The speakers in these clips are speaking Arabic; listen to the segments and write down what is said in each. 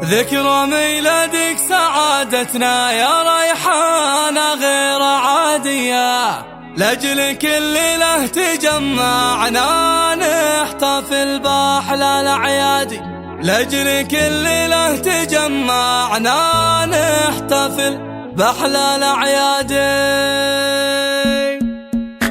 ذكرى ميلادك سعادتنا يا ريحانة غير عادية، لأجل كل ليلة تجمعنا نحتفل بأحلى الأعياد، لأجل كل ليلة تجمعنا نحتفل بأحلى الأعياد.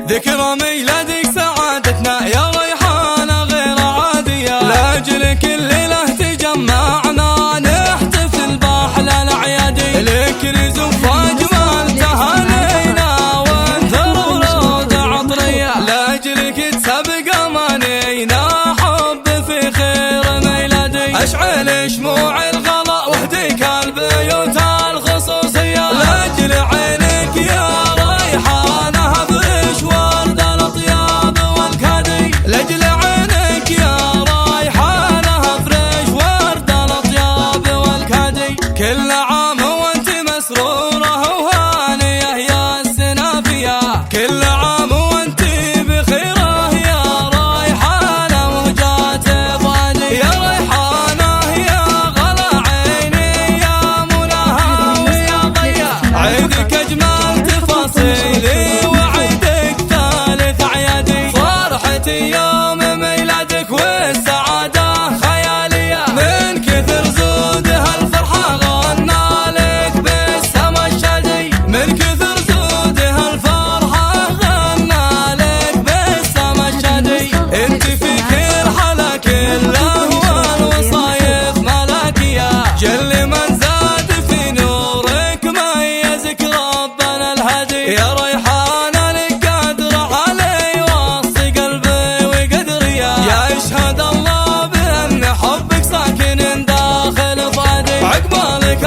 ذكرى ميلادك سعادتنا يا ريحانة غير عادية، لأجل كل ليلة تجمعنا نحتفل بأحلى الأعياد، لك رزق وأجمل تهانينا وانثر ورود عطرية، لأجلك تسبق أمانينا حب في خير ميلادي، أشعل شموع الغلا واهديك البيوت الخصوصية، لأجل عينك يا ريحانة افرش ورد الأطياب والكادي، لأجل عينك يا ريحانة افرش ورد الأطياب والكادي، كل عام وانت مسرورة وهانية يا السنافية، كل عام وانت بخيره يا ريحانة وجات فادي، يا ريحانة يا غلا عيني يا مناها ويا ضيا، عيدك أجمل تفاصيلي وعيدك ثالث أعيادي، فرحتي يوم ميلادك والسعادة خيالية، من كثر زودها الفرحة غنى لك بالسما الشادي، من كثر زودها الفرحة غنى لك بالسما الشادي، انت في خير حلا كله والوصايف ملاكية، جل من زاد في نورك ميزك ربنا الهدي، يا ريحانة لك قدر علي وصي قلبي وقدرية، يا يشهد الله بأن حبك ساكن داخل فؤادي، عقبالك